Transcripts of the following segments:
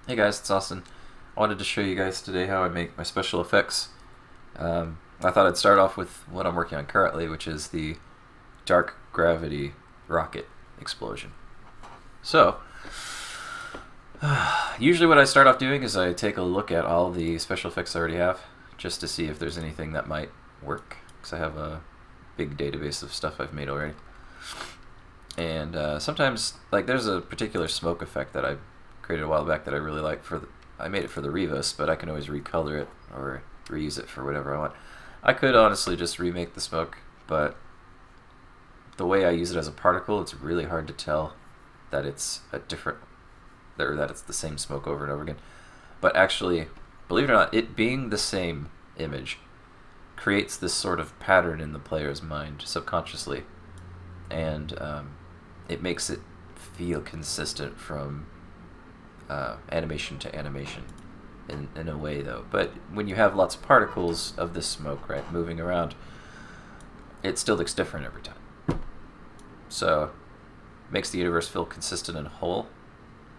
Hey guys, it's Austin. I wanted to show you guys today how I make my special effects. I thought I'd start off with what I'm working on currently, which is the dark gravity rocket explosion. So, usually what I start off doing is I take a look at all the special effects I already have, just to see if there's anything that might work, because I have a big database of stuff I've made already. And sometimes, like, there's a particular smoke effect that I created a while back that I really like I made it for the Revis, but I can always recolor it or reuse it for whatever I want. I could honestly just remake the smoke, but the way I use it as a particle, it's really hard to tell that it's a different, or that it's the same smoke over and over again. But actually, believe it or not, it being the same image creates this sort of pattern in the player's mind subconsciously, and it makes it feel consistent from animation to animation in a way, though. But when you have lots of particles of this smoke, right, moving around, it still looks different every time. So it makes the universe feel consistent and whole,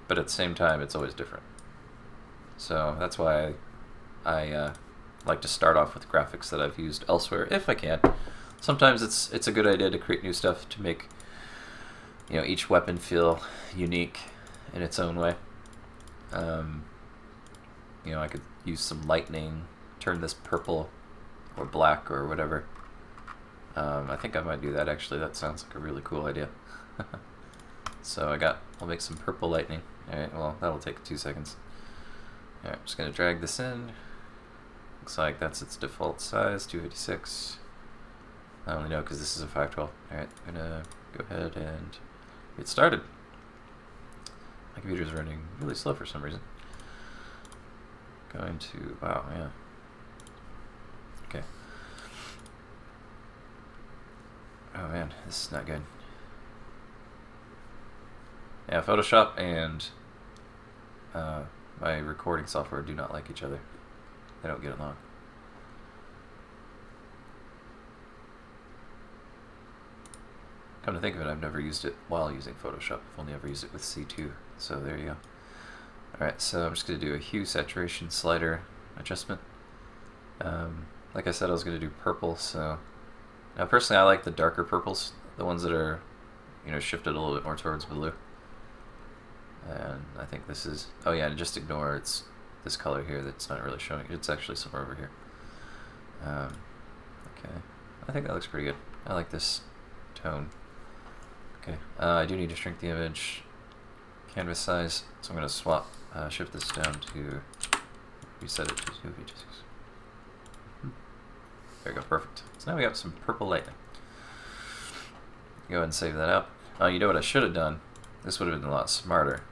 but at the same time it's always different. So that's why I like to start off with graphics that I've used elsewhere if I can. Sometimes it's a good idea to create new stuff to make, you know, each weapon feel unique in its own way. You know, I could use some lightning, turn this purple or black or whatever. I think I might do that actually. That sounds like a really cool idea. So I'll make some purple lightning. Alright, well, that'll take 2 seconds. Alright, I'm just going to drag this in. Looks like that's its default size, 256. I only know because this is a 512. Alright, I'm going to go ahead and get started. My computer's running really slow for some reason. Going to, wow, yeah. Okay. Oh man, this is not good. Yeah, Photoshop and my recording software do not like each other. They don't get along. Come to think of it, I've never used it while using Photoshop. I've only ever used it with C2, so there you go. Alright, so I'm just going to do a hue saturation slider adjustment. Like I said, I was going to do purple, so now personally I like the darker purples, the ones that are, you know, shifted a little bit more towards blue. And I think this is, oh yeah, and just ignore it's this color here that's not really showing. It's actually somewhere over here. Okay, I think that looks pretty good. I like this tone. Okay, I do need to shrink the image canvas size, so I'm going to shift this down to, reset it to 256. There we go, perfect. So now we got some purple lightning. Go ahead and save that up. You know what I should have done? This would have been a lot smarter.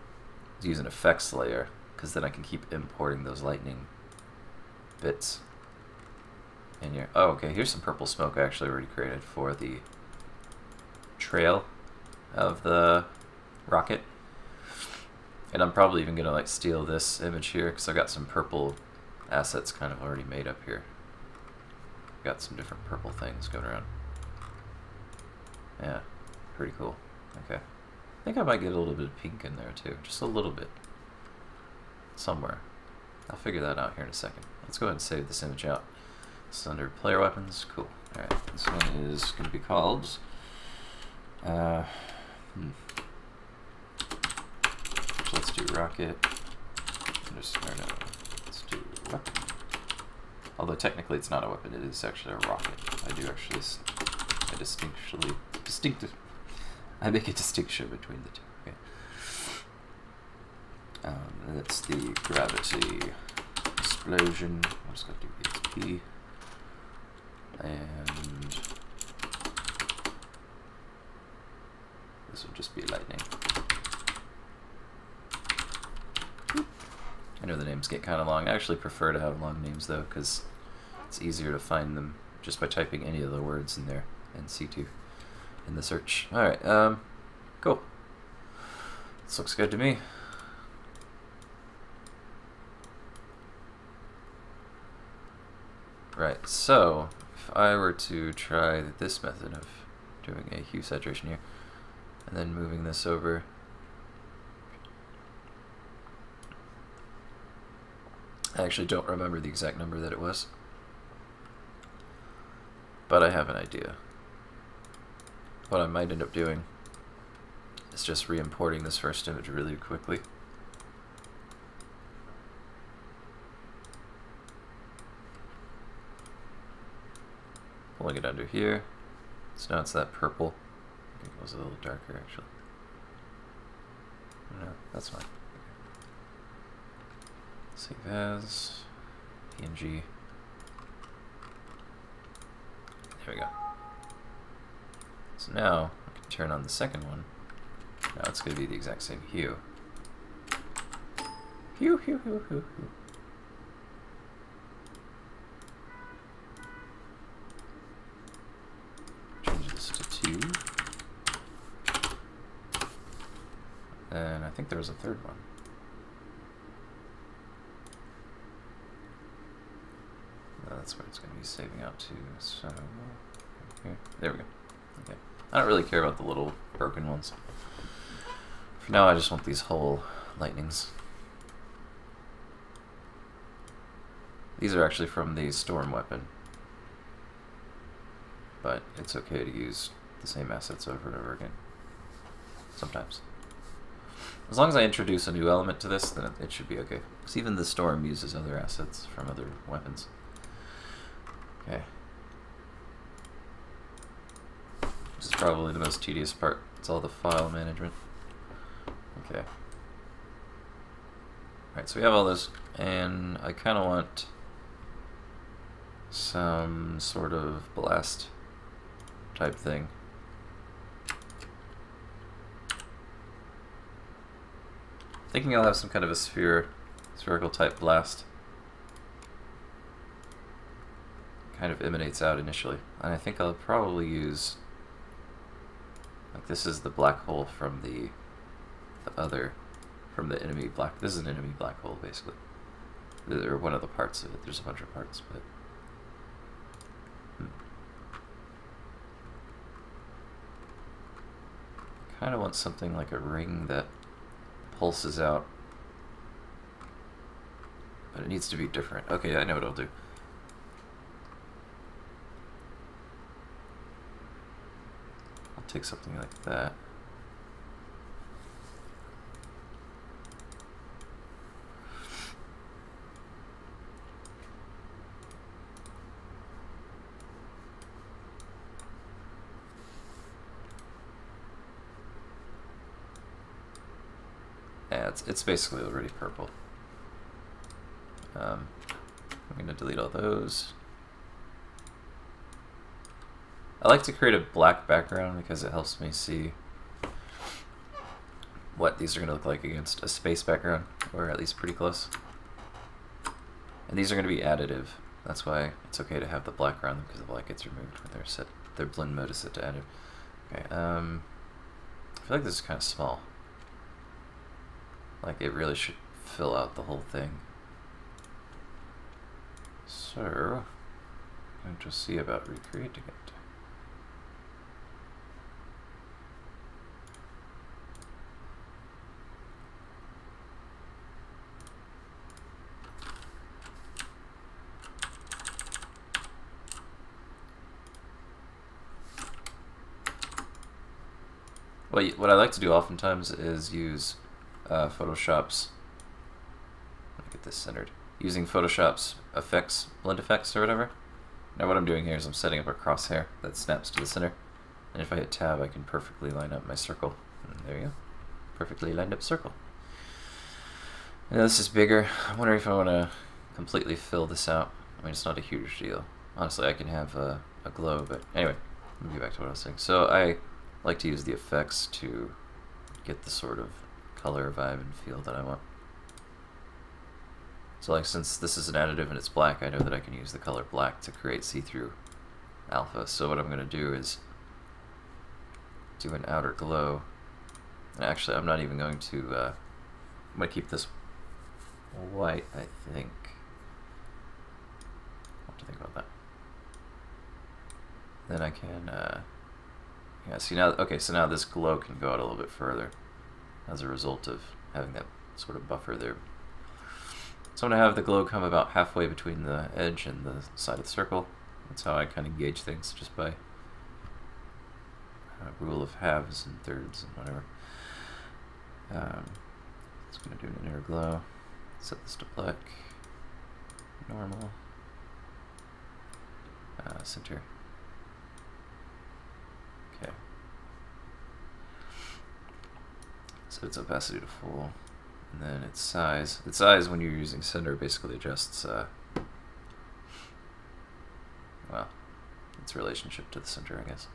Is use an effects layer, because then I can keep importing those lightning bits in here. Oh, okay, here's some purple smoke I actually already created for the trail of the rocket. And I'm probably even going to like steal this image here, because I've got some purple assets kind of already made up here. Got some different purple things going around. Yeah, pretty cool. Okay. I think I might get a little bit of pink in there too, just a little bit. Somewhere. I'll figure that out here in a second. Let's go ahead and save this image out. It's under player weapons. Cool. Alright, this one is going to be called let's do rocket. Let's do weapon. Although technically it's not a weapon, it is actually a rocket. I do actually, I make a distinction between the two. Okay. That's the gravity explosion. I'm just going to do EXP. And this will just be lightning. I know the names get kind of long. I actually prefer to have long names though, because it's easier to find them just by typing any of the words in there in C2 in the search. Alright, cool. This looks good to me. Right, so if I were to try this method of doing a hue saturation here, and then moving this over I actually don't remember the exact number that it was, but I have an idea. What I might end up doing is just re-importing this first image really quickly. Pulling it under here. So now it's that purple. I think it was a little darker actually. No, that's fine. Save as PNG. There we go. So now I can turn on the second one. Now it's going to be the exact same hue. Hue, hue, hue, hue, hue. Change this to 2. And I think there was a third one. No, that's where it's going to be saving out to. So, okay. There we go. Okay. I don't really care about the little broken ones. For now, I just want these whole lightnings. These are actually from the storm weapon, but it's okay to use the same assets over and over again. Sometimes. As long as I introduce a new element to this, then it should be okay. Because even the storm uses other assets from other weapons. Okay. This is probably the most tedious part. It's all the file management. Okay. Alright, so we have all this, and I kind of want some sort of blast type thing. Thinking I'll have some kind of a spherical type blast. Kind of emanates out initially, and I think I'll probably use, like, this is the black hole from the enemy black. This is an enemy black hole basically, or one of the parts of it. There's a bunch of parts, but kind of want something like a ring that pulses out, but it needs to be different. Okay, I know what I'll do. I'll take something like that. Yeah, it's basically already purple. I'm going to delete all those. I like to create a black background because it helps me see what these are going to look like against a space background, or at least pretty close. And these are going to be additive. That's why it's okay to have the black around them, because the black gets removed when they're set. Their blend mode is set to additive. Okay, I feel like this is kind of small. Like, it really should fill out the whole thing. So, I'm going to see about recreating it. What I like to do oftentimes is use Photoshop's, let me get this centered, using Photoshop's effects, blend effects or whatever. Now what I'm doing here is I'm setting up a crosshair that snaps to the center, and if I hit tab I can perfectly line up my circle. And there you go, perfectly lined up circle. And this is bigger. I'm wondering if I want to completely fill this out. I mean, it's not a huge deal. Honestly, I can have a glow, but anyway, let me get back to what I was saying. So I like to use the effects to get the sort of color, vibe, and feel that I want. So, like, since this is an additive and it's black, I know that I can use the color black to create see-through alpha. So what I'm going to do is do an outer glow. And actually, I'm not even going to, I'm going to keep this white, I think. I'll have to think about that. Then I can, yeah, see now, okay, so now this glow can go out a little bit further as a result of having that sort of buffer there. So I'm going to have the glow come about halfway between the edge and the side of the circle. That's how I kind of gauge things, just by rule of halves and thirds and whatever. It's going to do an inner glow. Set this to black. Normal. Center. Okay. So its opacity to full. And then its size. Its size, when you're using center, basically adjusts, well, its relationship to the center, I guess.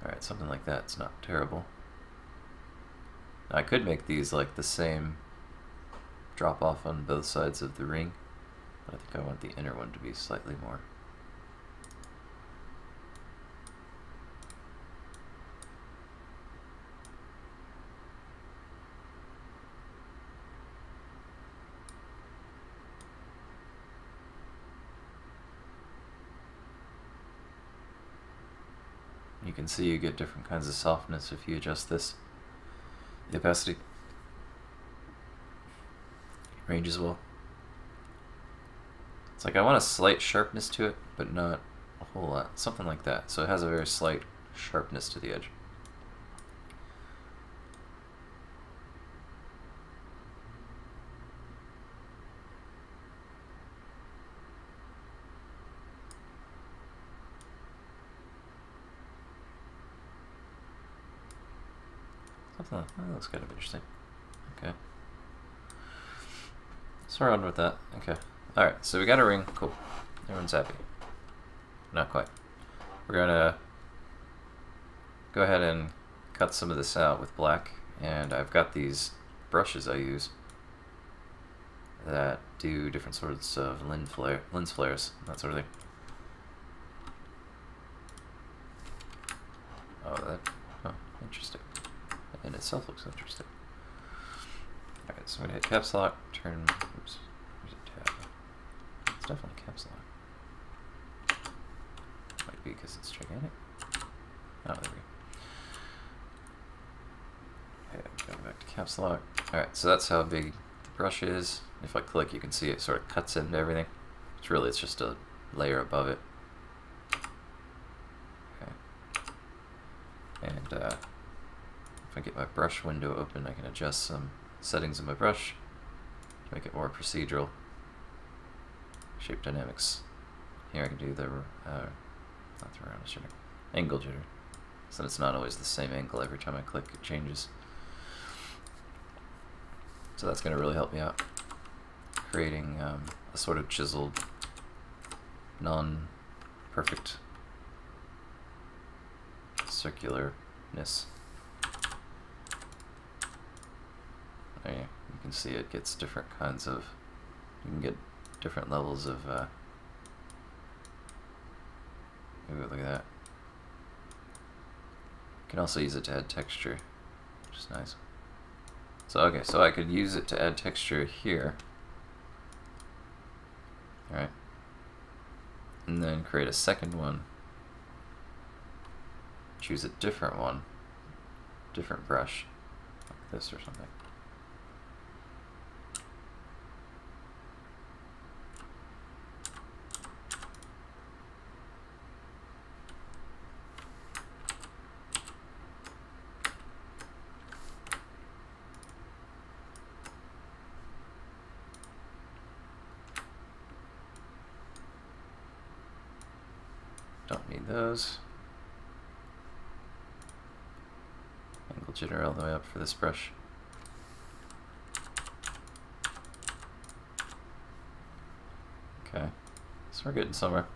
Alright, something like that. It's not terrible. Now, I could make these like the same drop off on both sides of the ring, but I think I want the inner one to be slightly more. You can see you get different kinds of softness if you adjust this. The opacity range as well. It's like I want a slight sharpness to it, but not a whole lot. Something like that. So it has a very slight sharpness to the edge. Something like that looks kind of interesting. Okay. So we're on with that. Okay. Alright, so we got a ring. Cool. Everyone's happy. Not quite. We're gonna go ahead and cut some of this out with black, and I've got these brushes I use that do different sorts of lens flares, that sort of thing. Oh, interesting. In itself looks interesting. Alright, so I'm going to hit caps lock, turn, oops, where's a tab? It's definitely caps lock. Might be because it's gigantic. Oh, there we go. Okay, going back to caps lock. Alright, so that's how big the brush is. If I click, you can see it sort of cuts into everything. It's just a layer above it. Okay. And, if I get my brush window open, I can adjust some settings of my brush to make it more procedural. Shape dynamics. Here I can do the, not the round jitter, angle jitter. So it's not always the same angle every time I click, it changes. So that's going to really help me out. Creating a sort of chiseled, non-perfect circularness. There you can see it gets different kinds of, you can get different levels of, ooh, look at that. You can also use it to add texture, which is nice. So okay, so I could use it to add texture here. Alright. And then create a second one. Choose a different one. Different brush. Like this or something. Don't need those. Angle jitter all the way up for this brush. Okay, so we're getting somewhere.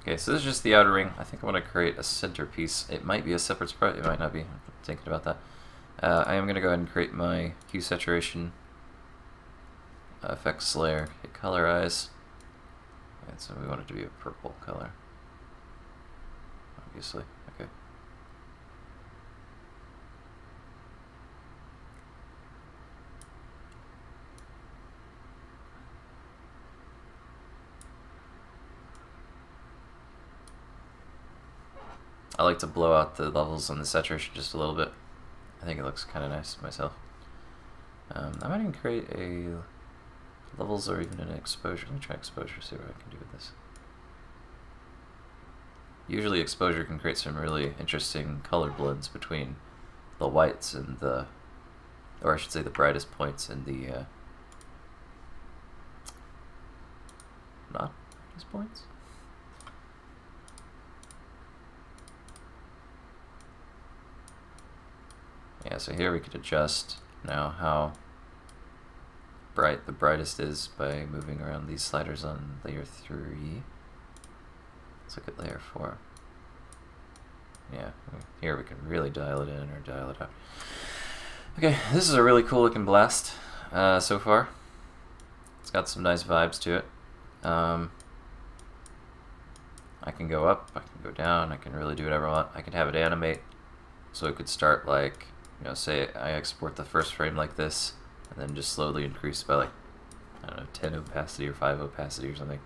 Okay, so this is just the outer ring. I think I want to create a centerpiece. It might be a separate sprite, it might not be. I'm thinking about that. I am going to go ahead and create my hue saturation effects layer. Hit colorize. And so we want it to be a purple color. Obviously, okay. I like to blow out the levels on the saturation just a little bit. I think it looks kind of nice myself. I might even create a Levels or even an exposure. Let me try exposure, see what I can do with this. Usually exposure can create some really interesting color blends between the whites and the, or I should say the brightest points and the not brightest points? Yeah, so here we could adjust now how bright the brightest is by moving around these sliders on layer 3. Let's look at layer 4. Yeah, here we can really dial it in or dial it out. Okay, this is a really cool looking blast so far. It's got some nice vibes to it. I can go up, I can go down, I can really do whatever I want. I can have it animate, so it could start like, you know, say I export the first frame like this, and then just slowly increase by like, I don't know, 10 opacity or 5 opacity or something.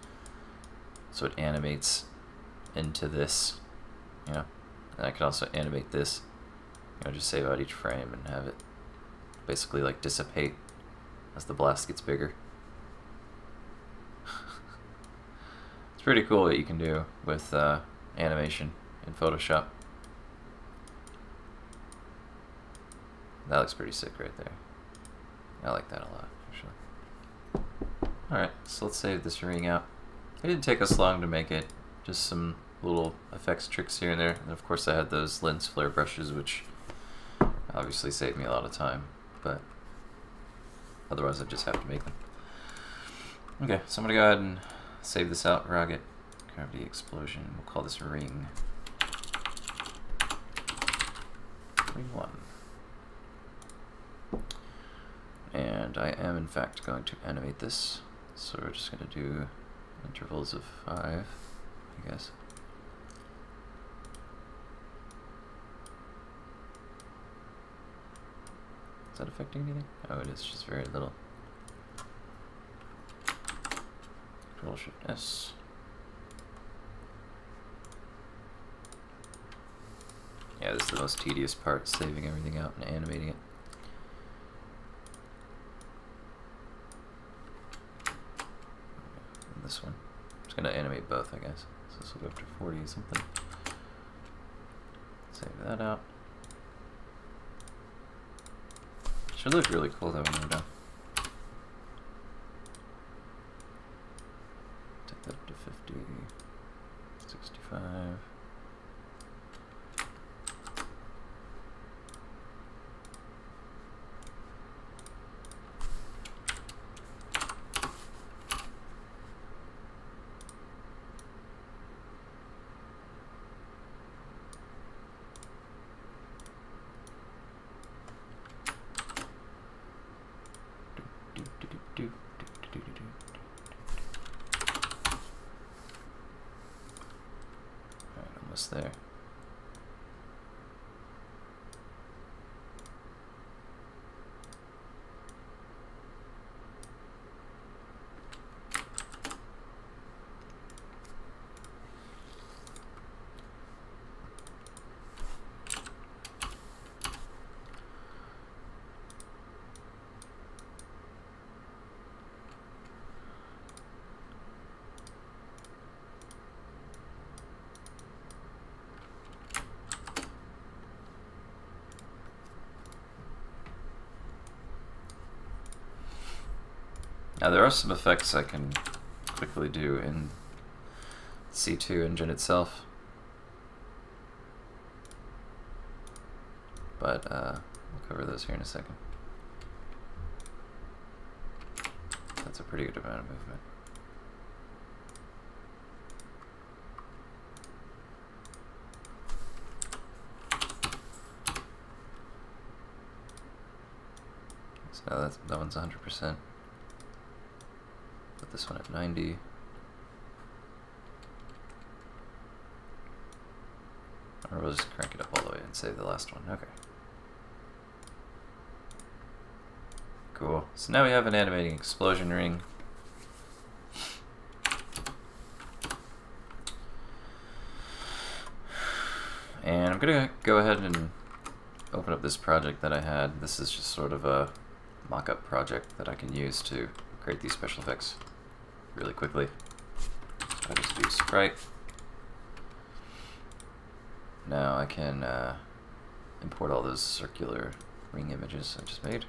So it animates into this, you know. And I can also animate this, you know, just save out each frame and have it basically like dissipate as the blast gets bigger. It's pretty cool what you can do with animation in Photoshop. That looks pretty sick right there. I like that a lot, actually. Alright, so let's save this ring out. It didn't take us long to make it, just some little effects tricks here and there. And of course I had those lens flare brushes, which obviously saved me a lot of time, but otherwise I'd just have to make them. Okay, so I'm gonna go ahead and save this out. Rocket gravity explosion. We'll call this ring. Ring 1. And I am in fact going to animate this. So we're just gonna do intervals of 5, I guess. Is that affecting anything? Oh, it is, just very little. Control Shift S. Yeah, this is the most tedious part, saving everything out and animating it. And this one. I'm just going to animate both, I guess. So this will go up to 40 or something. Save that out. Should look really cool though when we're done. Take that up to 50, 65. Almost there. Now there are some effects I can quickly do in C2 engine itself, but we'll cover those here in a second. That's a pretty good amount of movement. So that one's 100%. Put this one at 90. Or we'll just crank it up all the way and save the last one. Okay. Cool. So now we have an animating explosion ring. And I'm gonna go ahead and open up this project that I had. This is just sort of a mock-up project that I can use to create these special effects really quickly. I just do sprite. Now I can import all those circular ring images I just made.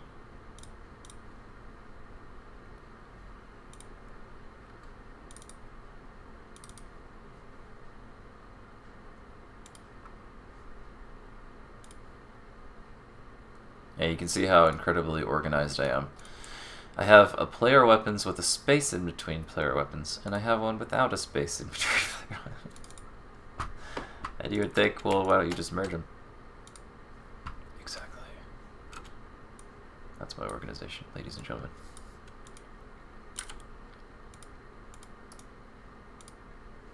Yeah, you can see how incredibly organized I am. I have a player weapons with a space in between player weapons, and I have one without a space in between player weapons. And you would think, well, why don't you just merge them? Exactly. That's my organization, ladies and gentlemen.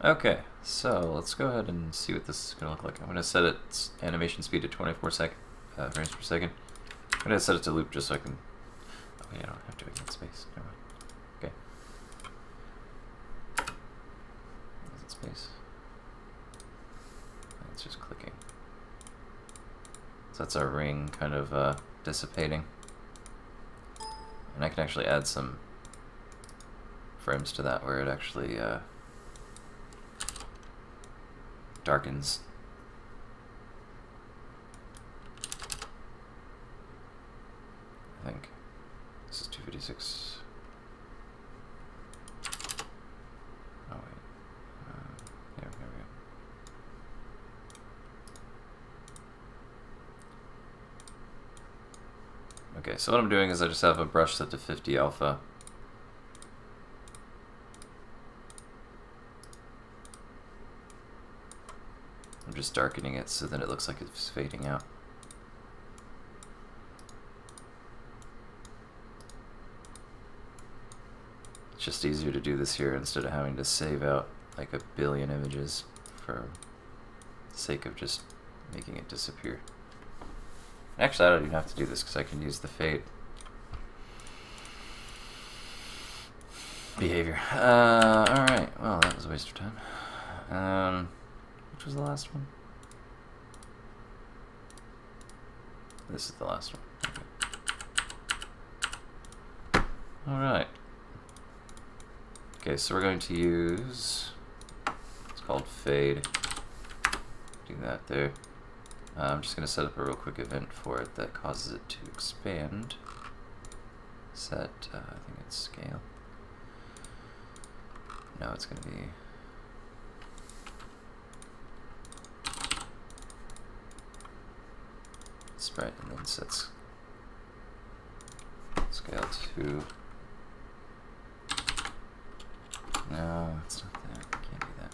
Okay, so let's go ahead and see what this is going to look like. I'm going to set its animation speed to 24 frames per second. I'm going to set it to loop just so I can... Oh yeah, I don't have to make that space. Never mind. Okay. Is it space? It's just clicking. So that's our ring kind of dissipating. And I can actually add some frames to that where it actually darkens. I think this is 256. Oh wait, there we go. Okay, so what I'm doing is I just have a brush set to 50 alpha. I'm just darkening it so that it looks like it's fading out. It's just easier to do this here instead of having to save out like a billion images for the sake of just making it disappear. Actually, I don't even have to do this because I can use the fade behavior. Alright, well, that was a waste of time. Which was the last one? This is the last one. Okay. Alright. Okay, so we're going to use, it's called fade. Do that there. I'm just going to set up a real quick event for it that causes it to expand. Set, I think it's scale. No, it's going to be sprite and then sets scale to. No, it's not that. Can't do that.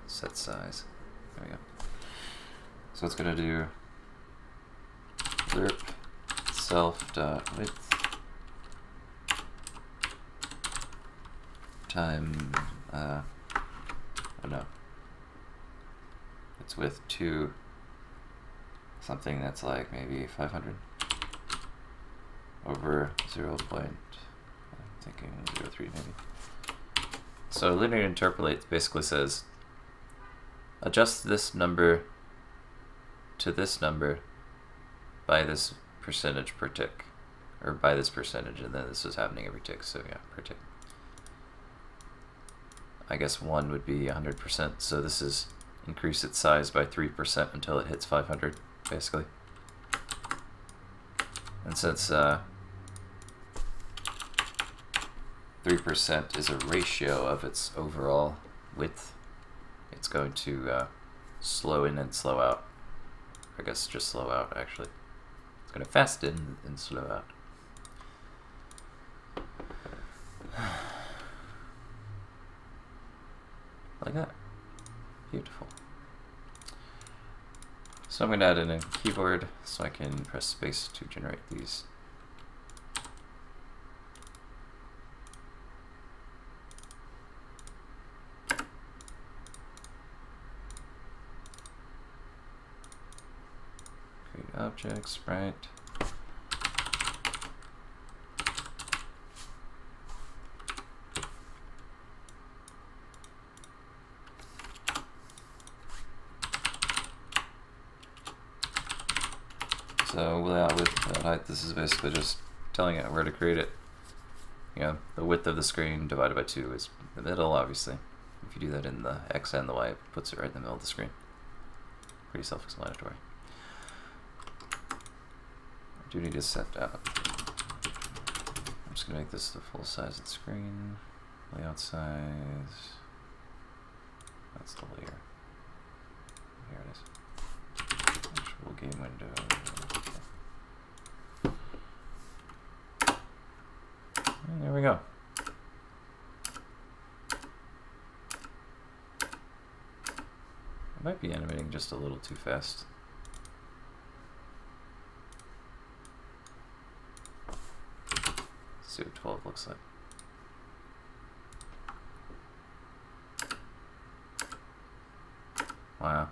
Set size. There we go. So it's gonna do lerp self.width time oh no. It's width to something that's like maybe 500 over 0. I'm thinking 0.03 maybe. So linear interpolate basically says adjust this number to this number by this percentage per tick, or by this percentage, and then this is happening every tick, so yeah, per tick. I guess 1 would be 100%, so this is increase its size by 3% until it hits 500, basically. And since 3% is a ratio of its overall width, it's going to slow in and slow out. I guess just slow out, actually. It's going to fast in and slow out. Like that. Beautiful. So I'm going to add in a keyboard so I can press space to generate these. Create object, sprite. So without width, without height, this is basically just telling it where to create it. You know, the width of the screen divided by 2 is the middle, obviously. If you do that in the X and the Y, it puts it right in the middle of the screen. Pretty self-explanatory. I do need to set up. I'm just going to make this the full size of the screen. Layout size. That's the layer. Here it is. Actual game window. Okay. And there we go. I might be animating just a little too fast. Let's see what 12 looks like. Wow.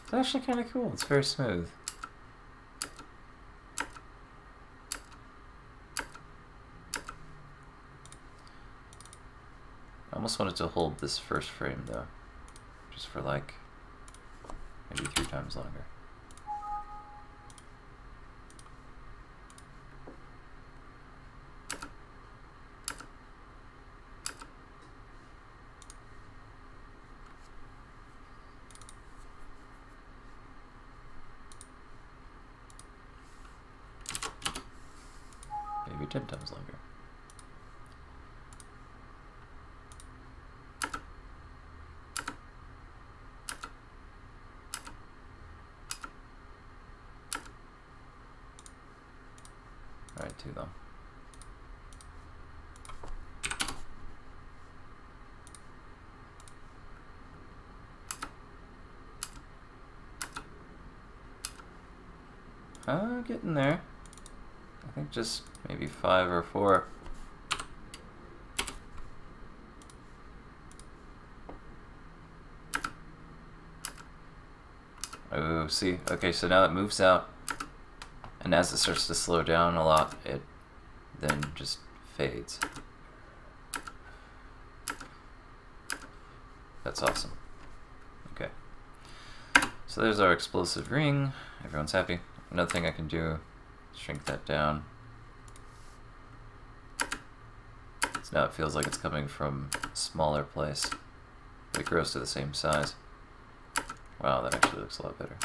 It's actually kind of cool. It's very smooth. I almost wanted to hold this first frame though. Just for like maybe 3 times longer. Maybe 10 times longer. Alright, 2 though. Getting there. I think just maybe 5 or 4. Oh, see, okay, so now it moves out, and as it starts to slow down a lot, it then just fades. That's awesome. Okay. So there's our explosive ring. Everyone's happy. Another thing I can do, shrink that down. So now it feels like it's coming from a smaller place, but it grows to the same size. Wow, that actually looks a lot better.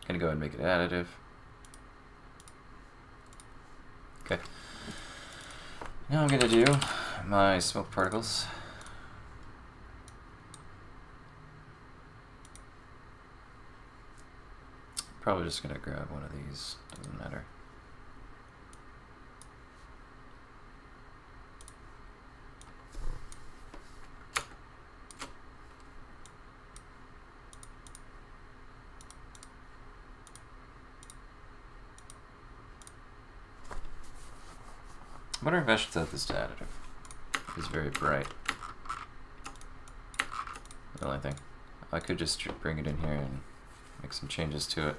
Gonna go ahead and make it additive. Okay. Now I'm gonna do my smoke particles. Probably just gonna grab one of these, doesn't matter. I wonder if I should set this to additive. It's very bright. The only thing. I could just bring it in here and make some changes to it.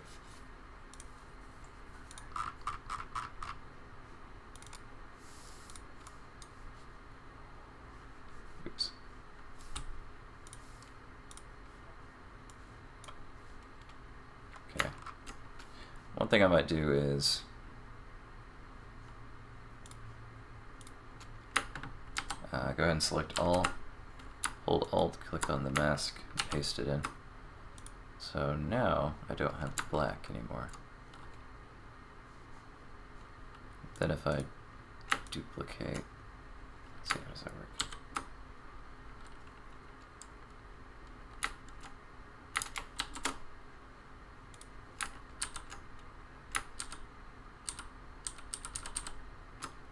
Oops. Okay. One thing I might do is go ahead and select all, hold Alt, click on the mask, and paste it in. So now I don't have black anymore. Then if I duplicate, let's see, how does that work?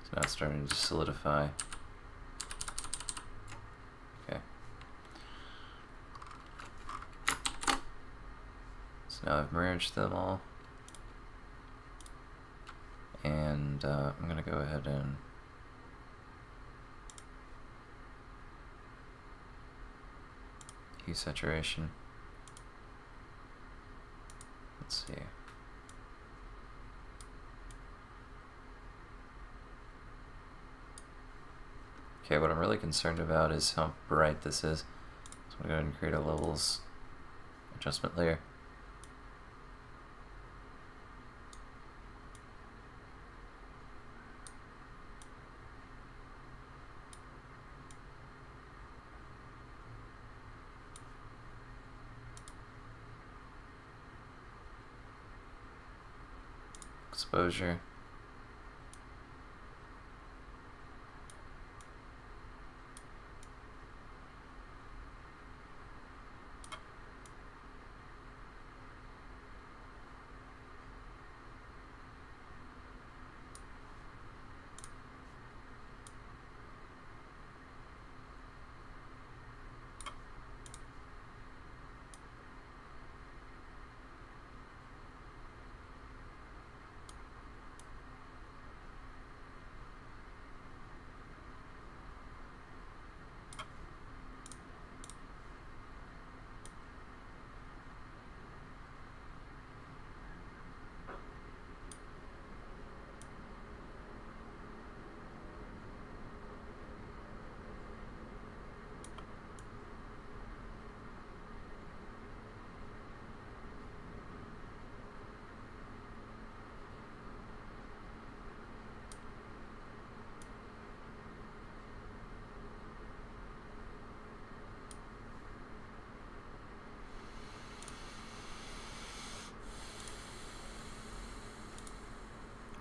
So now it's starting to solidify. Now I've merged them all, and I'm going to go ahead and hue saturation. Let's see. Okay, what I'm really concerned about is how bright this is. So I'm going to go ahead and create a levels adjustment layer. exposure.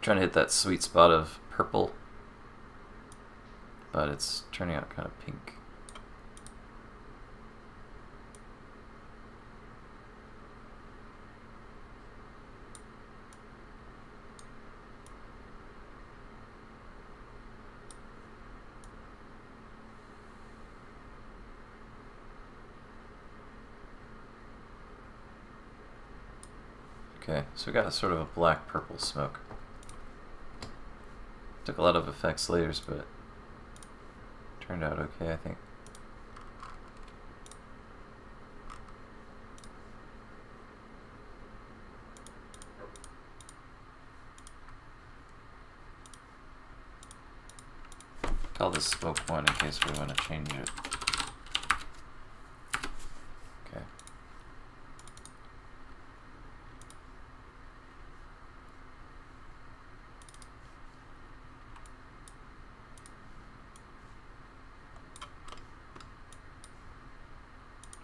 Trying to hit that sweet spot of purple, but it's turning out kind of pink. Okay, so we got a sort of a black-purple smoke. Took a lot of effects layers, but turned out okay, I think. Call this smoke 1 in case we want to change it. Okay.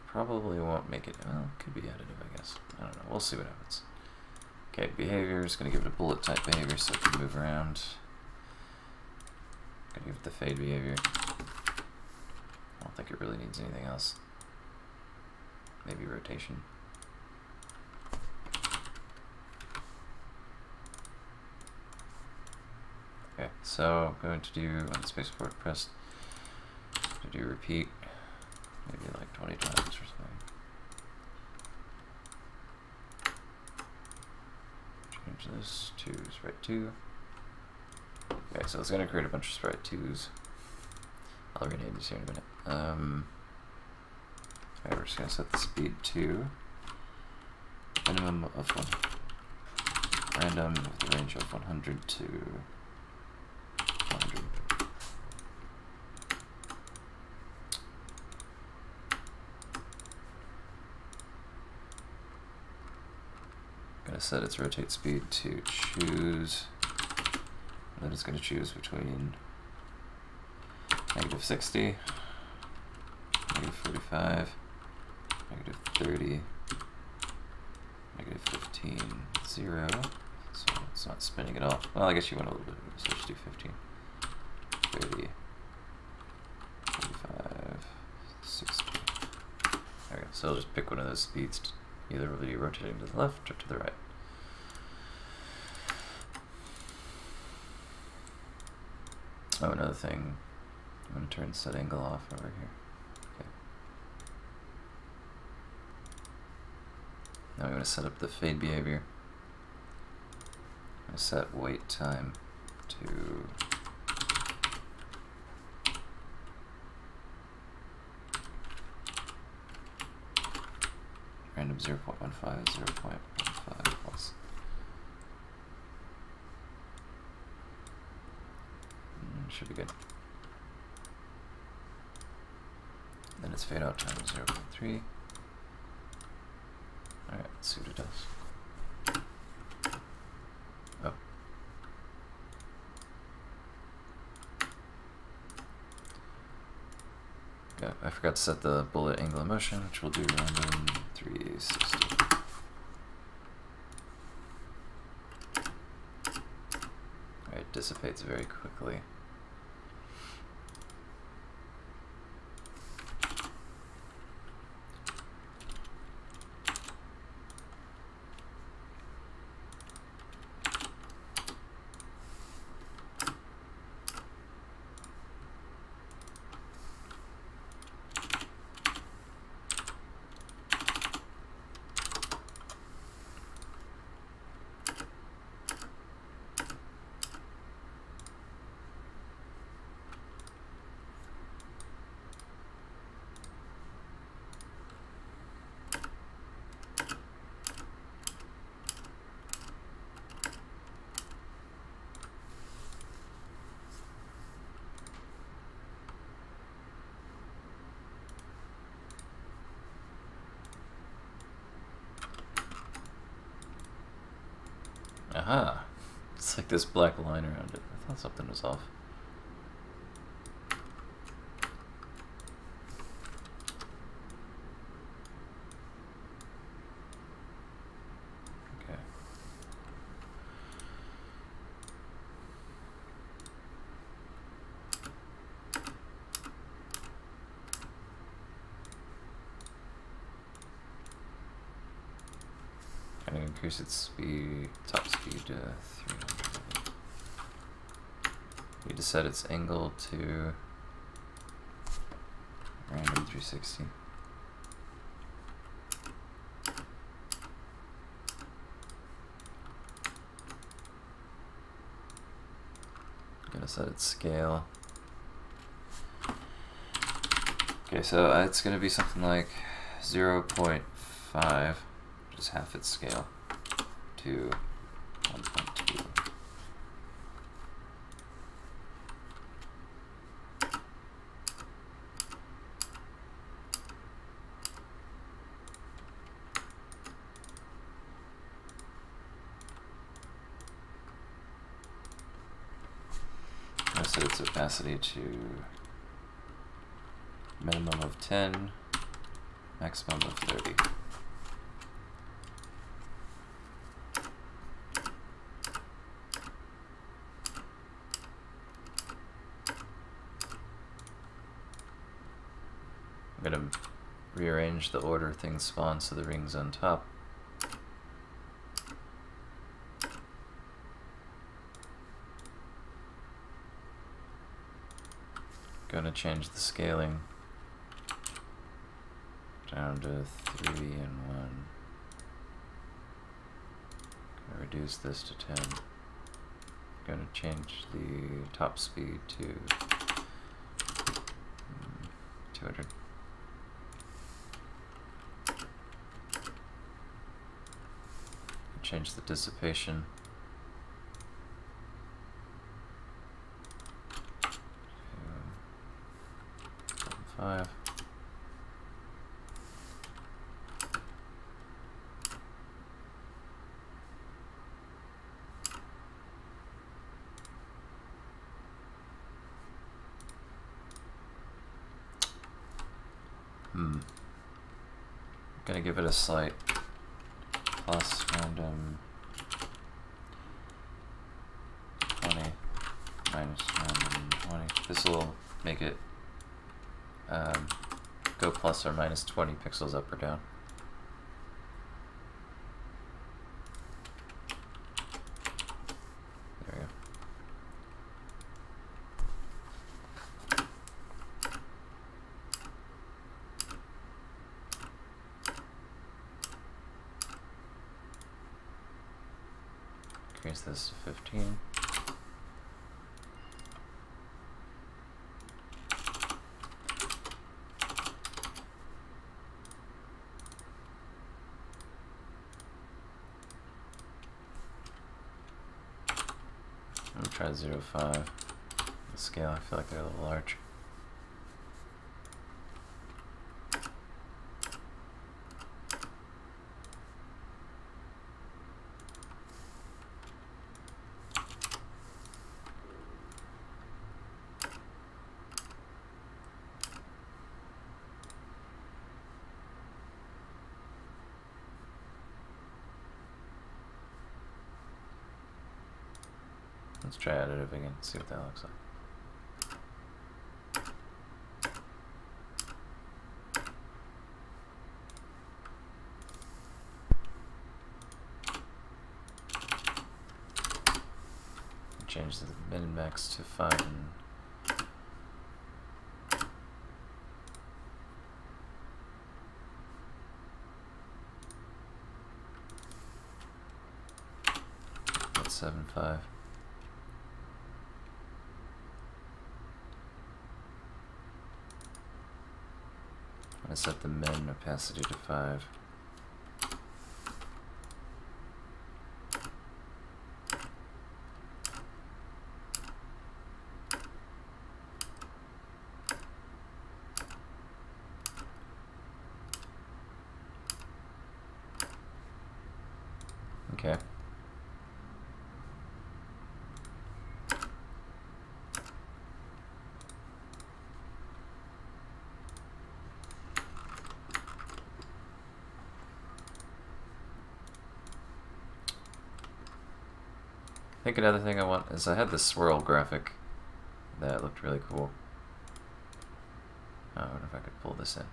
Probably won't make it. Well, it could be additive, I guess. I don't know. We'll see what happens. Okay, behavior is going to give it a bullet type behavior so it can move around. Going to give it the fade behavior. I don't think it really needs anything else. Maybe rotation. Okay, so I'm going to do on the spacebar pressed. To do repeat. Maybe like 20 times or something. Change this to sprite 2. Okay, so it's going to create a bunch of sprite 2s. I'll rename these here in a minute. Okay, we're just going to set the speed to minimum of 1. Random with the range of 100 to 100. Going to set its rotate speed to choose, and then it's going to choose between -60, -45, -30, -15, 0. So it's not spinning at all. Well, I guess you want a little bit, so just do 15, 30, 45, 60. There we go. So I'll just pick one of those speeds. Either will be rotating to the left or to the right. Oh, another thing. I'm going to turn set angle off over here. Okay. Now I'm going to set up the fade behavior. I'm going to set wait time to random 0.15, 0.15 plus. Should be good. Then it's fade out time 0.3. Alright, let's see what it does. Oh. Yeah, I forgot to set the bullet angle of motion, which we'll do random 360. dissipates very quickly. Aha! It's like this black line around it. I thought something was off. Okay. Gonna increase its speed, top speed to 300. Need to set its angle to random 360. Gonna set its scale. Okay, so it's gonna be something like 0.5. Just half its scale to 1.2. I set its opacity to minimum of 10, maximum of 30. I'm going to rearrange the order things spawn so the ring's on top. Going to change the scaling down to 3 and 1. Going to reduce this to 10. Going to change the top speed to 200. Change the dissipation to 5. Gonna give it a slight plus random 20 minus random 20. This will make it go plus or minus 20 pixels up or down. There we go. Increase this to 15. I'm gonna try 0.5. The scale, I feel like they're a little large. Let's try additive again, see what that looks like. Change the min and max to 5 and that's 7.5. I'm gonna set the min opacity to 5. Okay. I think another thing I want is I had this swirl graphic that looked really cool. I wonder if I could pull this in.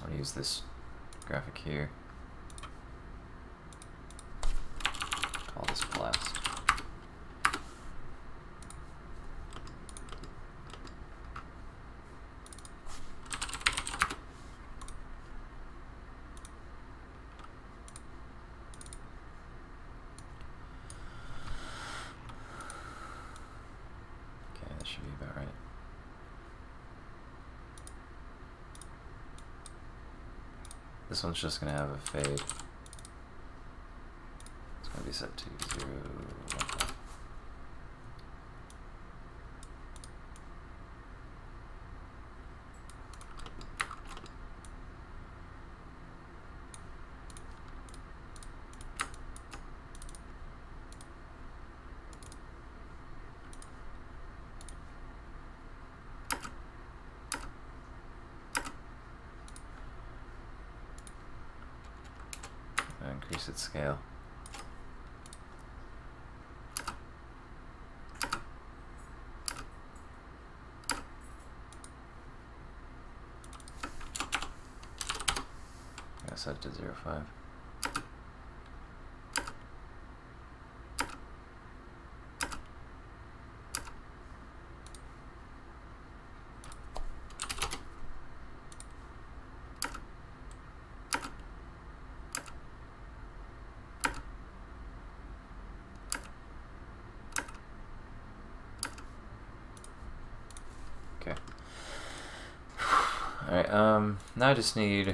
I'm gonna use this graphic here. Call this blast. Okay, that should be about right. This one's just going to have a fade. It's going to be set to 0, 1, 5. Increase its scale. I set it to 0.5. Okay. Alright, now I just need...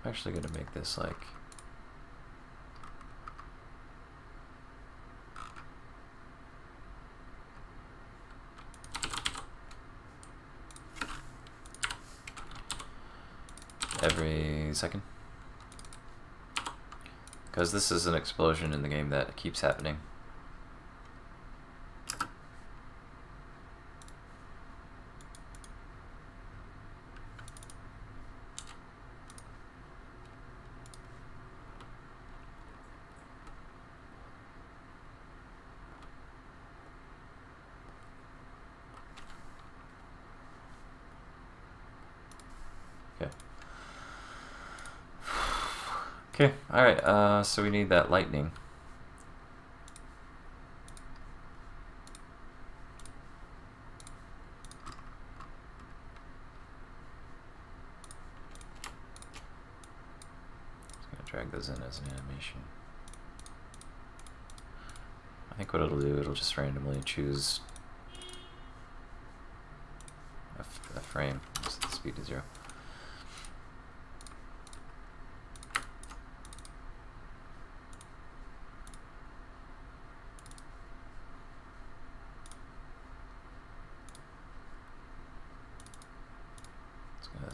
I'm actually going to make this like... every second. Because this is an explosion in the game that keeps happening. Okay, alright, so we need that lightning. Just gonna drag those in as an animation. I think what it'll do, it'll just randomly choose a frame, set the speed to 0.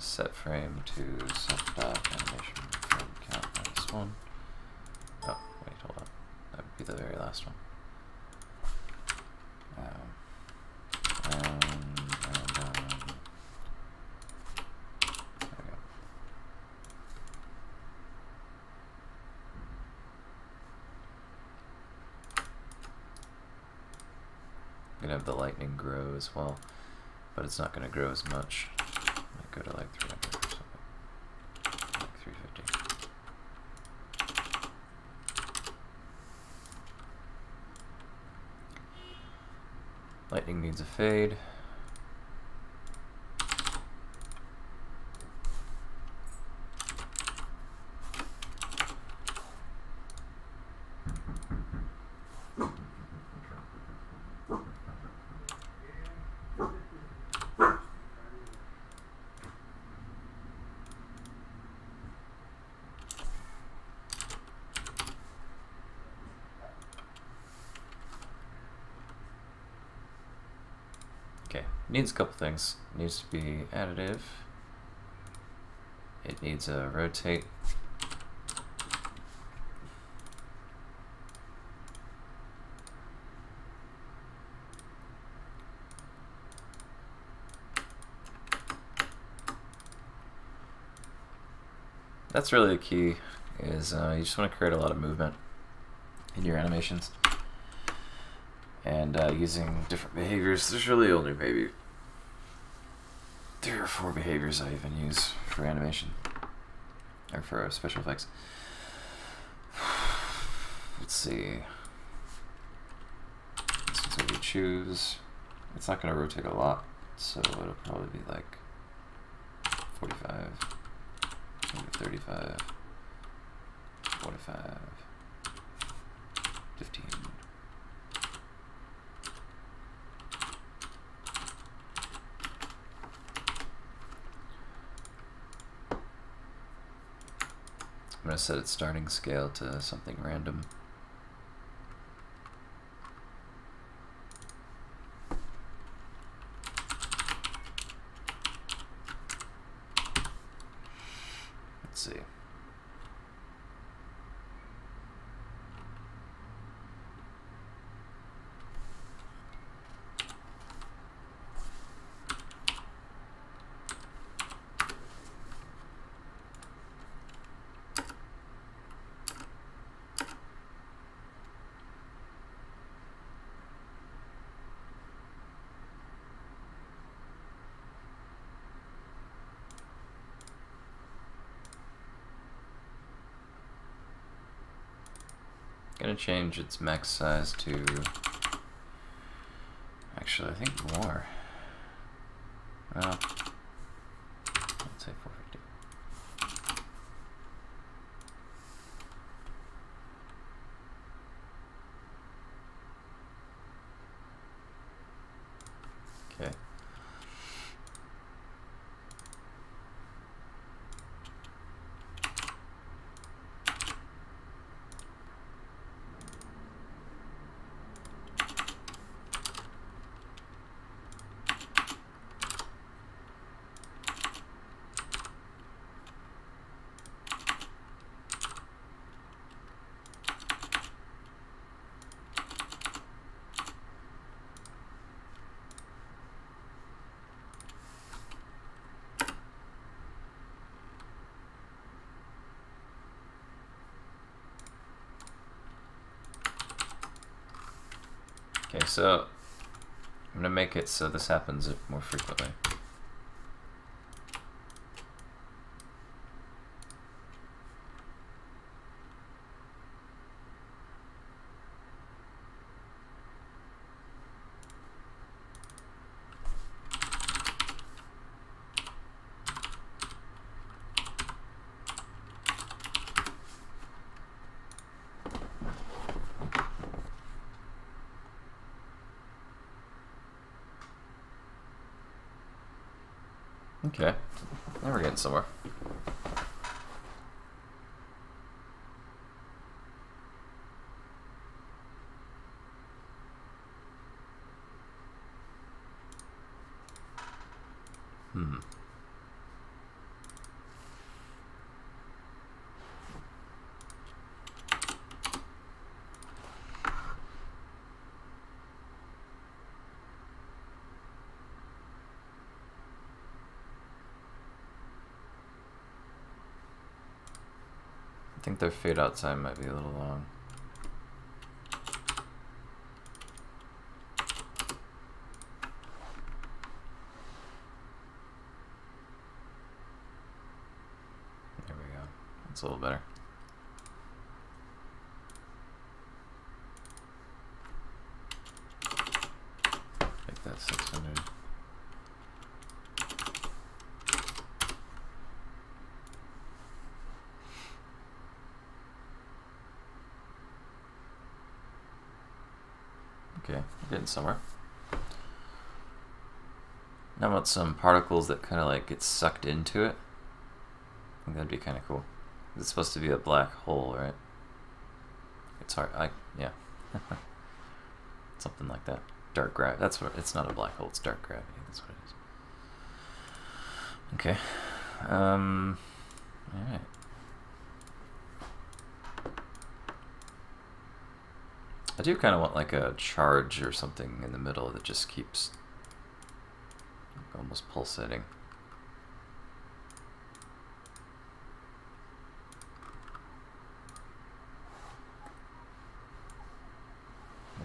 set frame to set dot animation frame count -1. Oh, wait, hold on. That would be the very last one. I'm gonna have the lightning grow as well, but it's not gonna grow as much. Might go to like 300 or something, like 350. Lightning needs a fade. Okay, needs a couple things. It needs to be additive. It needs a rotate. That's really the key, is you just want to create a lot of movement in your animations. And using different behaviors. There's really only maybe 3 or 4 behaviors I even use for animation, or for special effects. Let's see. This is what we choose. It's not going to rotate a lot, so it'll probably be like 45, maybe 35, 45, 15. I'm going to set its starting scale to something random. Let's see. Gonna change its max size to, actually I think more. Well, let's say 450. Okay. Okay, so I'm going to make it so this happens more frequently. Okay, now we're getting somewhere. I think their fade out time might be a little long. There we go. That's a little better. Make that 600. Okay, we're getting somewhere. Now about some particles that kind of like get sucked into it. I think that'd be kind of cool. It's supposed to be a black hole, right? It's hard. Yeah. Something like that. Dark gravity. That's what. It's not a black hole. It's dark gravity. That's what it is. Okay. All right. I do kind of want like a charge or something in the middle that just keeps almost pulsating.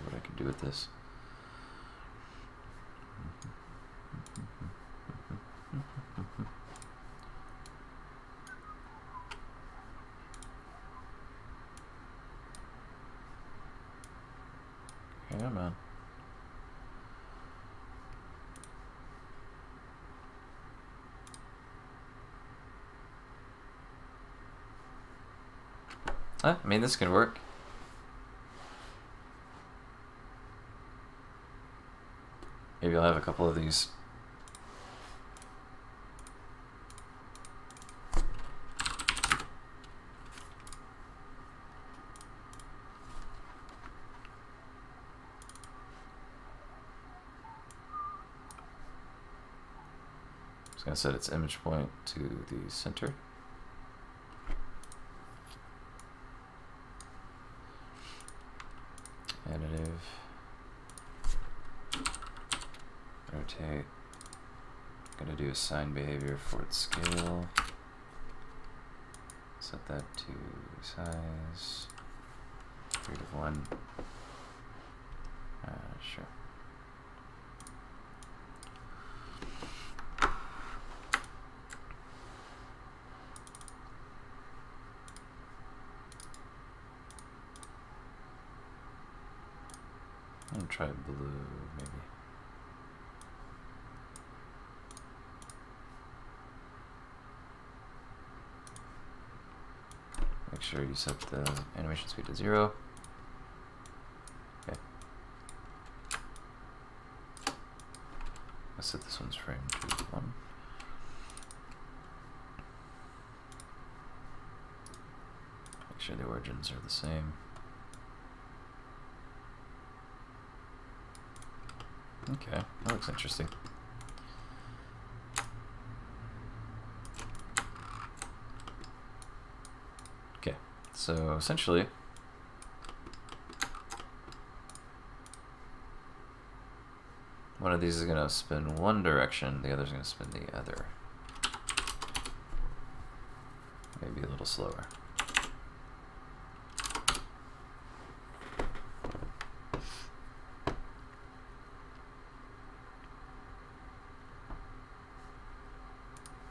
What I can do with this. Yeah, man. I mean, this can work. Maybe I'll have a couple of these. Going to set its image point to the center. Additive. Rotate. Going to do a sine behavior for its scale. Set that to size 3 to 1. Sure. I'm gonna try blue, maybe. Make sure you set the animation speed to 0. Okay. Let's set this one's frame to 1. Make sure the origins are the same. Okay, that looks interesting. Okay, so essentially, one of these is going to spin one direction, the other is going to spin the other. Maybe a little slower.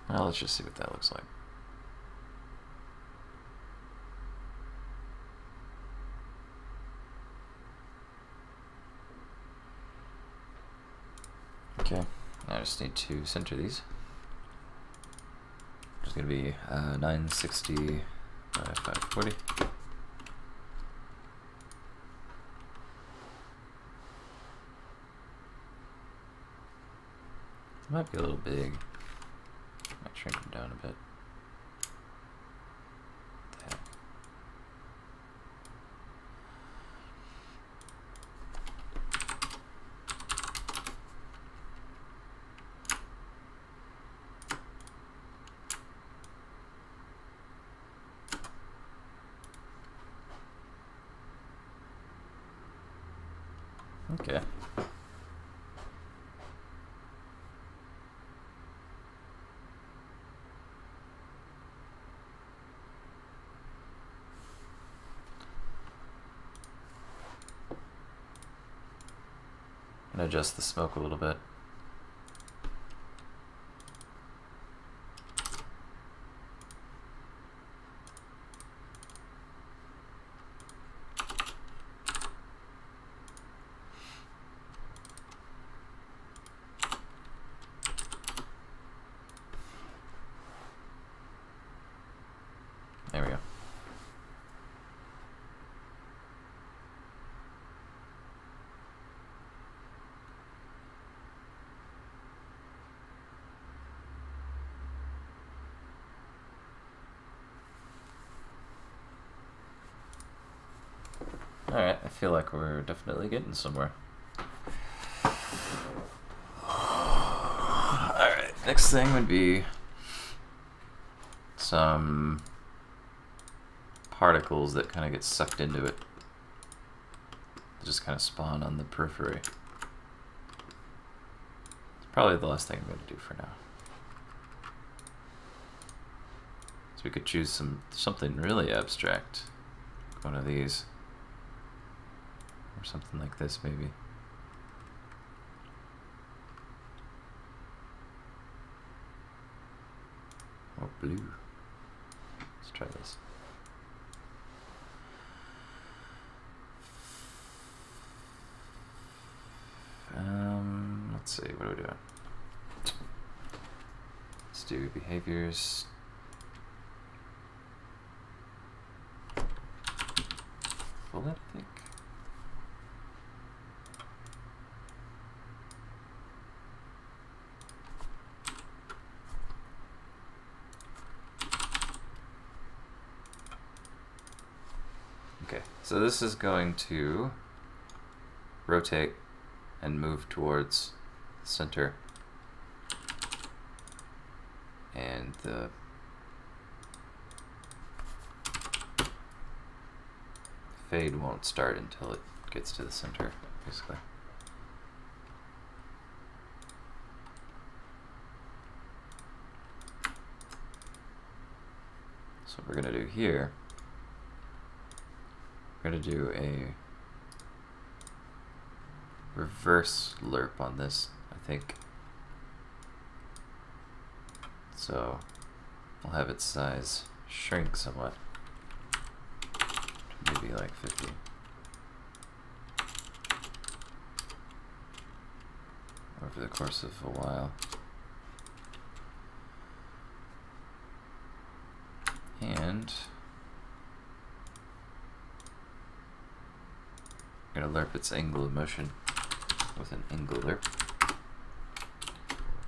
Well, let's just see what that looks like. Okay, I just need to center these. It's going to be 960 by 540. It might be a little big. Might shrink them down a bit. What the heck? Okay. And adjust the smoke a little bit. There we go. Alright, I feel like we're definitely getting somewhere. Alright, next thing would be some particles that kind of get sucked into it. They just kind of spawn on the periphery. It's probably the last thing I'm going to do for now. So we could choose something really abstract. One of these. Or something like this, maybe. Or blue. Let's try this. Let's see, what are we doing? Let's do behaviors. Bullet, I think. Okay, so this is going to rotate and move towards the center, and the fade won't start until it gets to the center, basically. So what we're going to do here, we're going to do a reverse lerp on this, I think. So we'll have its size shrink somewhat, maybe like 50. Over the course of a while. And I'm going to lerp its angle of motion with an angle lerp.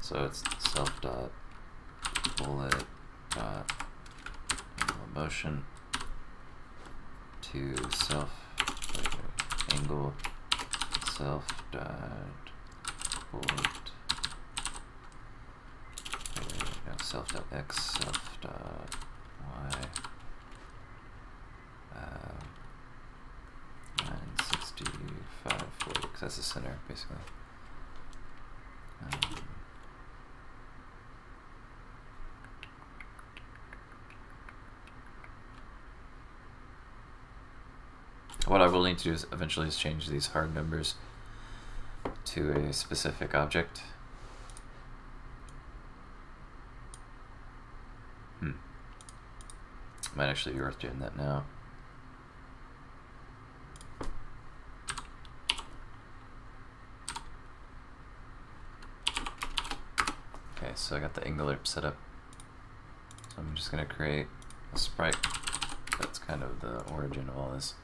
So it's self dot bullet dot angle of motion to self angle self dot bullet self dot x self dot y 965 40, because that's the center basically. What I will need to do is eventually change these hard numbers to a specific object. Might actually be worth doing that now. Okay, so I got the angle lerp set up. So I'm just going to create a sprite that's kind of the origin of all this.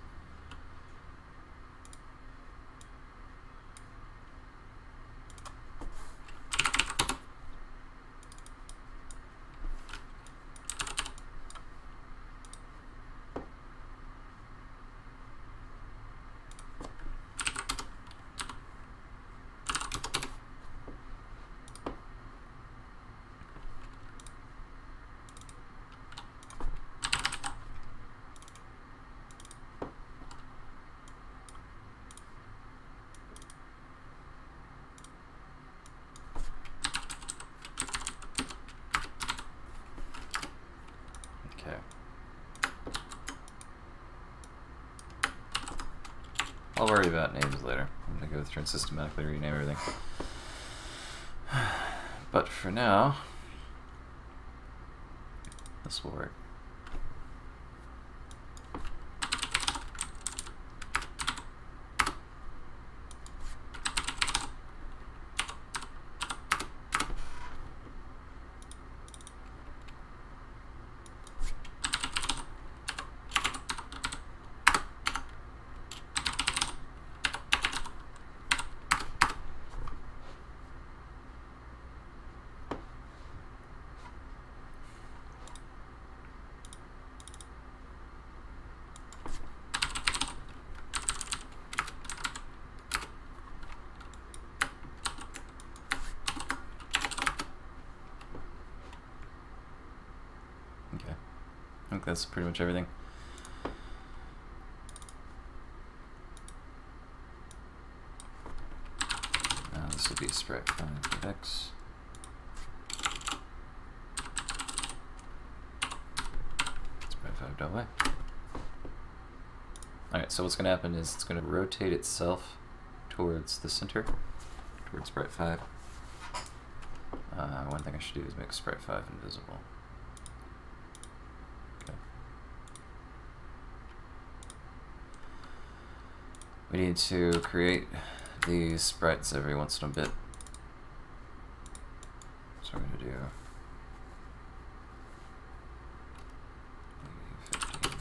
I'll worry about names later. I'm gonna go through and systematically rename everything. But for now, this will work. I think that's pretty much everything. This will be sprite 5 for X. Sprite 5 dot Y. Alright, so what's going to happen is it's going to rotate itself towards the center, towards sprite 5. One thing I should do is make sprite 5 invisible. We need to create these sprites every once in a bit. So we're going to do 15.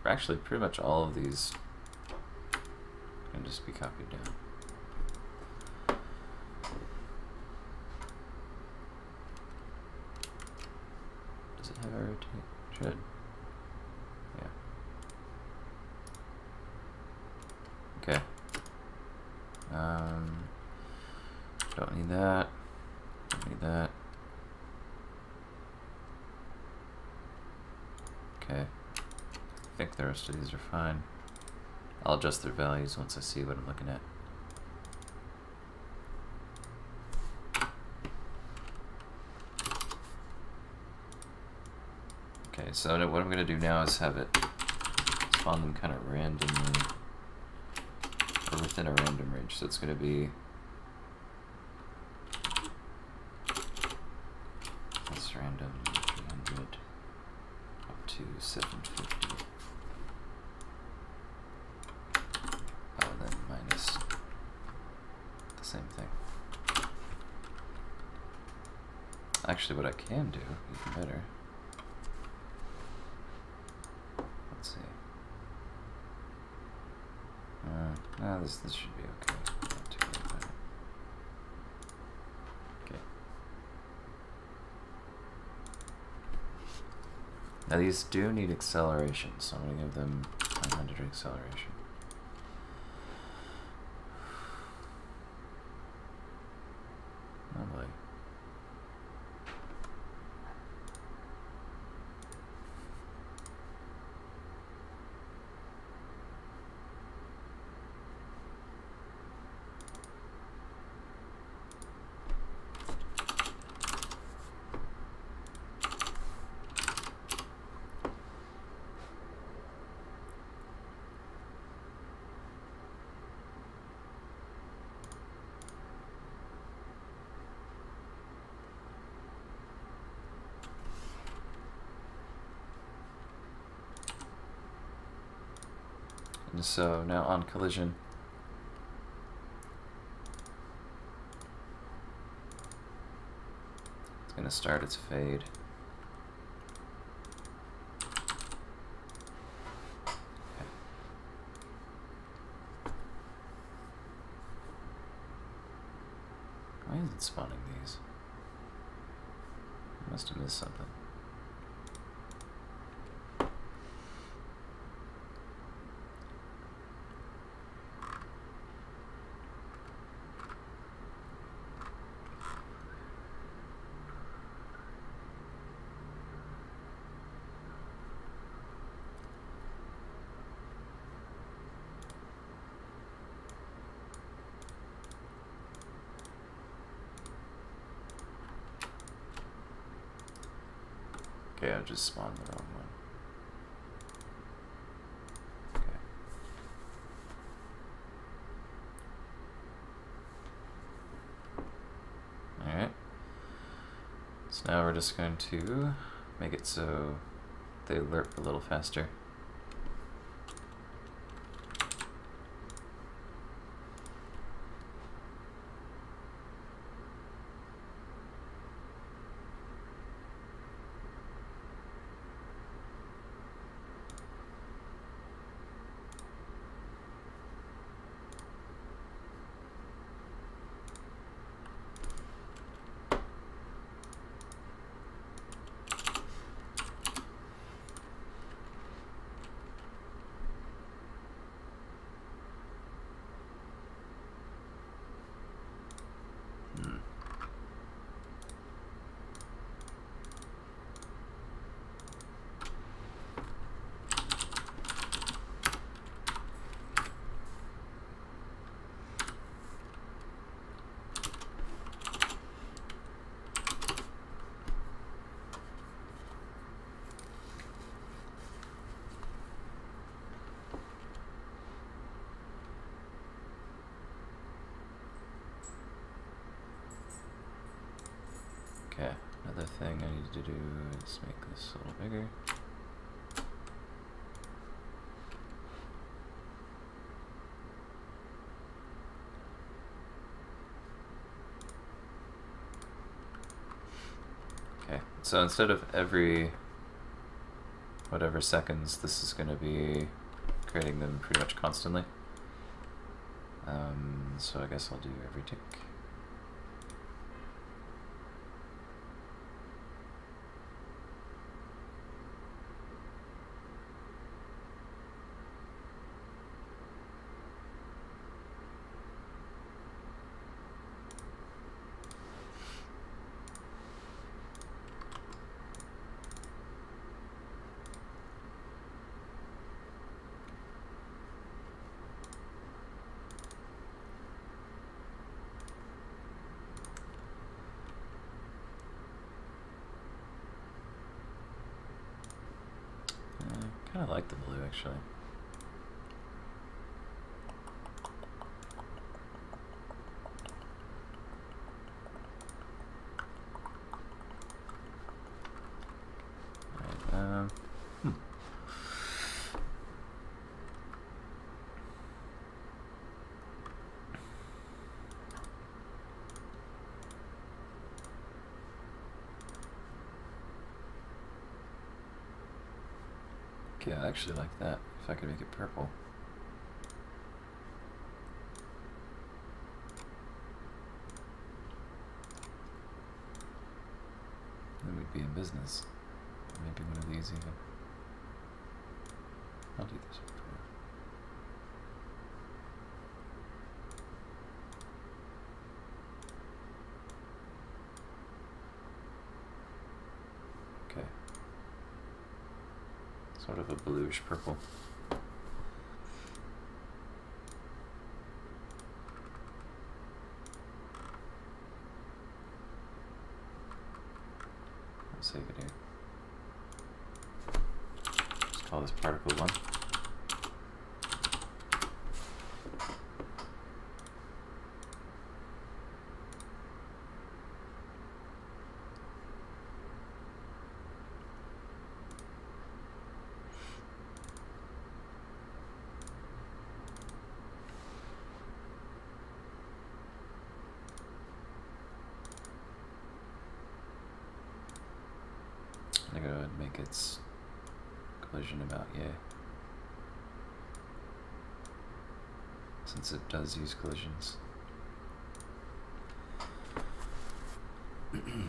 Actually, pretty much all of these can just be copied down. Does it have a rotate? Should. Yeah. Okay. Don't need that. Don't need that. Okay. I think the rest of these are fine. I'll adjust their values once I see what I'm looking at. Okay, so what I'm going to do now is have it spawn them kind of randomly, or within a random range. So it's going to be this random 300 up to 750. Minus the same thing. Actually, what I can do, even better. Let's see. No, this should be okay. Not too worried about it. Okay. Now these do need acceleration, so I'm going to give them 900 acceleration. Lovely. And so now on collision, it's going to start its fade. Okay. Why is it spawning these? I must have missed something. Okay, I just spawned the wrong one. Okay. Alright. So now we're just going to make it so they alert a little faster. Okay, another thing I need to do is make this a little bigger. Okay, so instead of every whatever seconds, this is going to be creating them pretty much constantly. So I guess I'll do every tick. I kind of like the blue, actually. Alright, Okay, I actually like that, if I could make it purple. Then we'd be in business. Or maybe one of these even. I'll do this one for now. Okay. Sort of a bluish purple. I'll save it here. Just call this particle 1. I'm gonna go ahead and make its collision about yay. Since it does use collisions. Another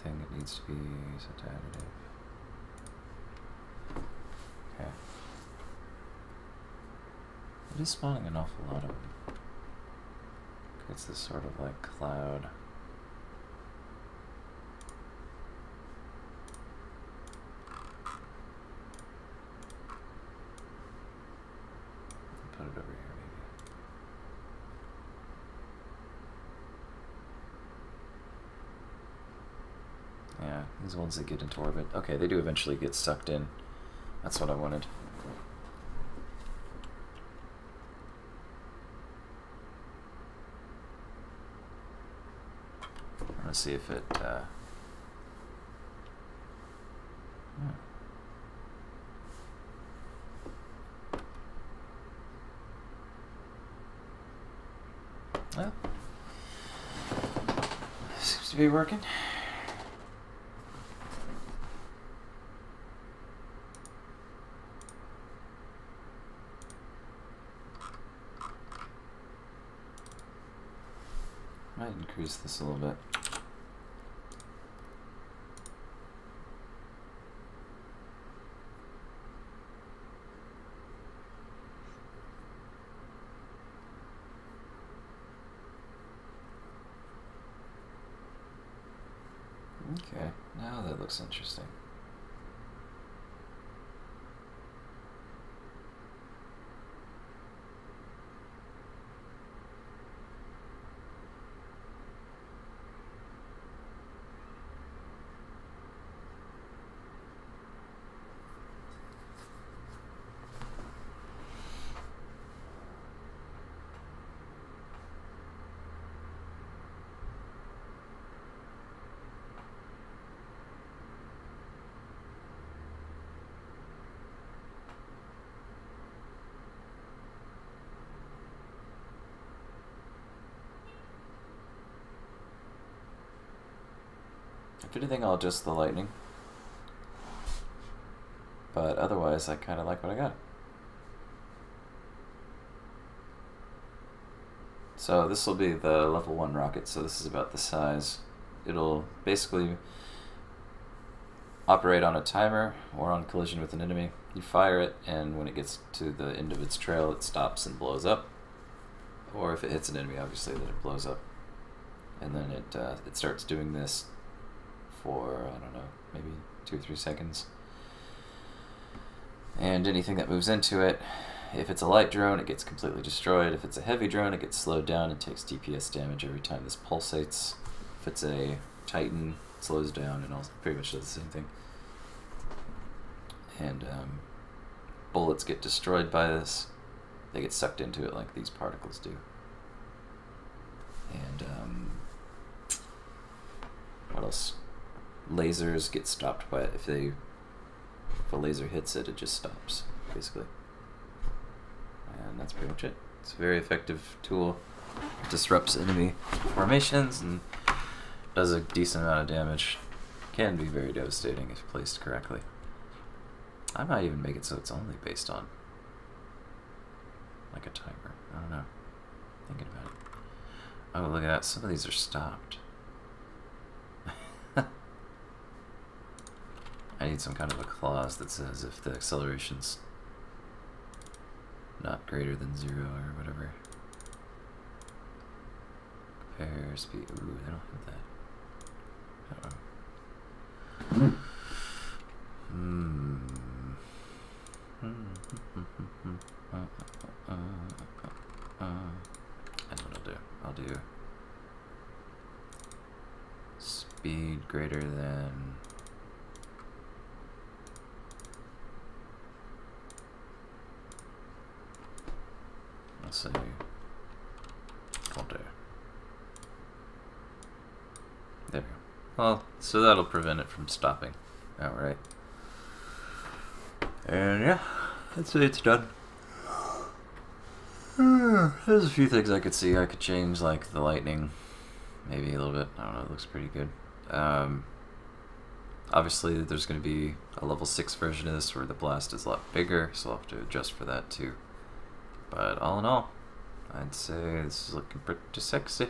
thing that needs to be set to additive. Okay. It is spawning an awful lot of them. It's this sort of like cloud. Put it over here, maybe. Yeah, these ones that get into orbit. Okay, they do eventually get sucked in. That's what I wanted. I want to see if it... Well, seems to be working. Might increase this a little bit. Okay, now that looks interesting. If anything, I'll adjust the lightning. But otherwise, I kind of like what I got. So this will be the level 1 rocket, so this is about the size. It'll basically operate on a timer or on collision with an enemy. You fire it, and when it gets to the end of its trail, it stops and blows up. Or if it hits an enemy, obviously, then it blows up. And then it starts doing this for, I don't know, maybe 2 or 3 seconds. And anything that moves into it, if it's a light drone, it gets completely destroyed. If it's a heavy drone, it gets slowed down and takes DPS damage every time this pulsates. If it's a Titan, it slows down and also pretty much does the same thing. And bullets get destroyed by this. They get sucked into it like these particles do. And what else? Lasers get stopped by it. If a laser hits it, it just stops, basically. And that's pretty much it. It's a very effective tool. It disrupts enemy formations and does a decent amount of damage. Can be very devastating if placed correctly. I might even make it so it's only based on like a timer. I don't know. Thinking about it. Oh, look at that. Some of these are stopped. I need some kind of a clause that says if the acceleration's not greater than 0 or whatever. Compare speed. Ooh, they don't have that. Uh-oh. I know what I'll do. I'll do speed greater than... Let's say 20. There we go. Well, so that'll prevent it from stopping outright. And yeah, that's it, it's done. There's a few things I could see. I could change like the lightning, maybe a little bit. I don't know, it looks pretty good. Obviously there's going to be a level 6 version of this where the blast is a lot bigger, so I'll have to adjust for that too. But all in all, I'd say this is looking pretty sexy.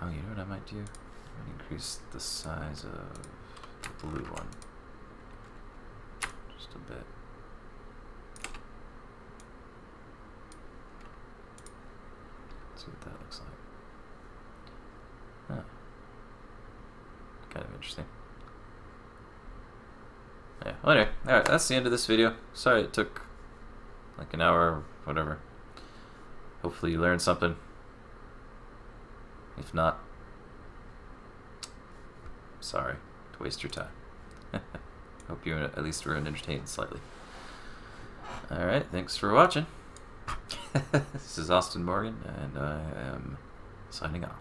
Oh, you know what I might do? I might increase the size of the blue one. Just a bit. Let's see what that looks like. Huh. Kind of interesting. Yeah, well, anyway, alright, that's the end of this video. Sorry it took like an hour or whatever. Hopefully you learned something. If not, sorry to waste your time. Hope you at least were entertained slightly. Alright, thanks for watching. This is Austin Morgan, and I am signing off.